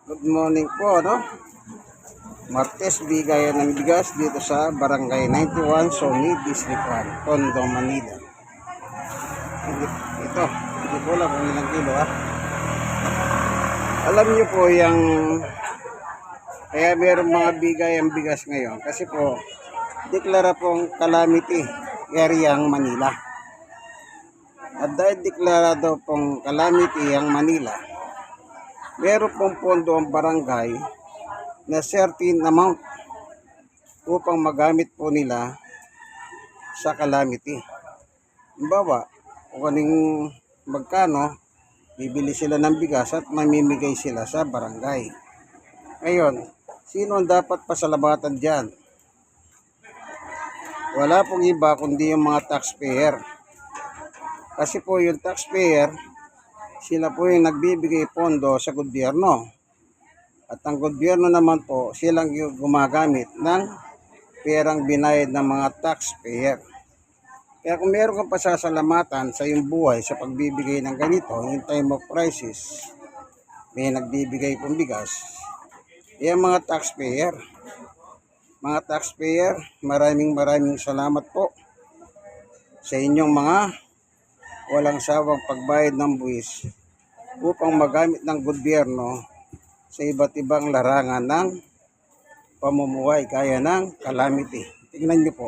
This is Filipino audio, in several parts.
Good morning po, no? Martes, bigayan ng bigas dito sa Barangay 91, Sony, District 1, Tondo, Manila. Ito, hindi ko lang kung ilang kilo, ha? Alam niyo po yung kaya mayroong mga bigayang bigas ngayon kasi po deklara pong calamity area ang Manila. At dahil deklarado pong calamity ang Manila, meron pong pondo ang barangay na certain amount upang magamit po nila sa calamity. Halimbawa, kung kaning magkano, bibili sila ng bigas at mamimigay sila sa barangay. Ngayon, sino ang dapat pasalamatan dyan? Wala pong iba kundi yung mga taxpayer. Kasi po yung taxpayer, sila po yung nagbibigay pondo sa gobyerno. At ang gobyerno naman po, silang gumagamit ng perang binayad ng mga taxpayer. Kaya kung meron kang pasasalamatan sa iyong buhay sa pagbibigay ng ganito, in time of crisis, may nagbibigay pong bigas, yan mga taxpayer. Mga taxpayer, maraming salamat po sa inyong mga walang sawang pagbayad ng buwis upang magamit ng gobyerno sa iba't ibang larangan ng pamumuhay kaya ng calamity. Tingnan niyo po.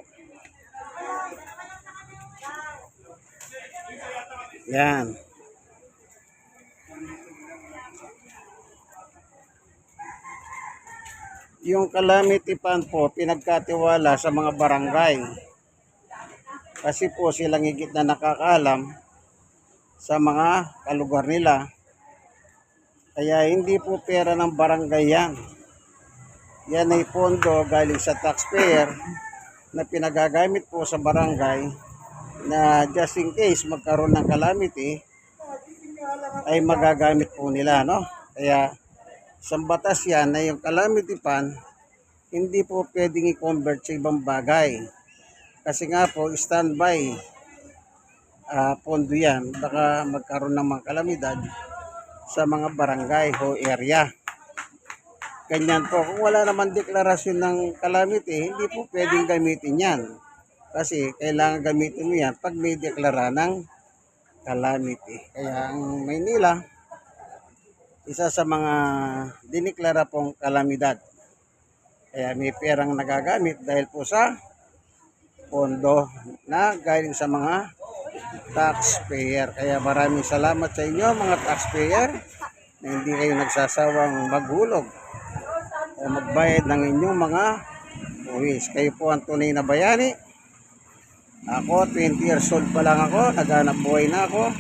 Yan. Yung calamity fund po, pinagkatiwala sa mga barangay. Kasi po silang higit na nakakaalam sa mga kalugar nila. Kaya hindi po pera ng barangay yan. Yan ay pondo galing sa taxpayer na pinagagamit po sa barangay na just in case magkaroon ng calamity ay magagamit po nila, no? Kaya sa batas yan na yung calamity fund hindi po pwedeng i-convert sa ibang bagay. Kasi nga po standby pondo yan. Baka magkaroon ng mga kalamidad sa mga barangay o area. Ganyan po. Kung wala naman deklarasyon ng calamity, hindi po pwedeng gamitin yan. Kasi kailangan gamitin mo yan pag may deklara ng calamity. Kaya ang Maynila, isa sa mga diniklara pong kalamidad. Kaya may perang nagagamit dahil po sa pondo na galing sa mga taxpayer. Kaya maraming salamat sa inyo mga taxpayer na hindi kayo nagsasawang maghulog o magbayad ng inyong mga buwis. Kayo po ang tunay na bayani. Ako, 20 years old pa lang ako, naghanap buhay na ako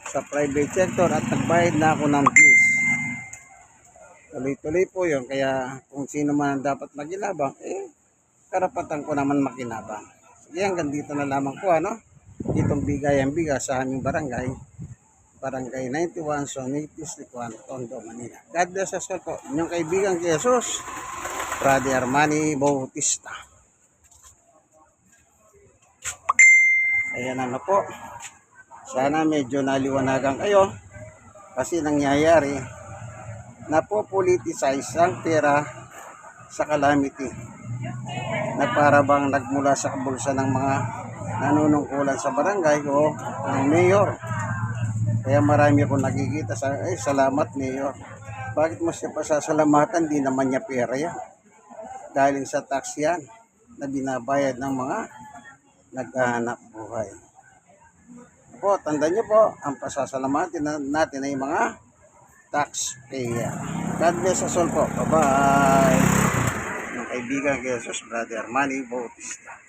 sa private sector at nagbayad na ako ng buwis. Tuloy-tuloy po yun. Kaya kung sino man ang dapat maginabang, karapatan ko naman makinabang. Sige, hanggang dito na lamang po, ano? Itong bigayang bigas sa aming barangay. Barangay 91, Sony, District 1, Tondo, Manila. God bless us all po. Inyong kaibigan kay Jesus, Brother Armani Bautista. Ayan na po. Sana medyo naliwanagan kayo kasi nangyayari napopoliticize ang pera sa calamity na para bang nagmula sa kabulsa ng mga nanunungkulan sa barangay o ng mayor. Kaya marami akong nakikita sa salamat mayor. Bakit mo siya pasasalamatan? Di naman niya pera yan. Galing sa tax yan na binabayad ng mga naghahanap buhay. Po, tandaan niyo po, ang pasasalamatin natin ay mga taxpayer. God bless us all po. Bye-bye. Yung kaibigan kay Jesus, Brother Armani Bautista.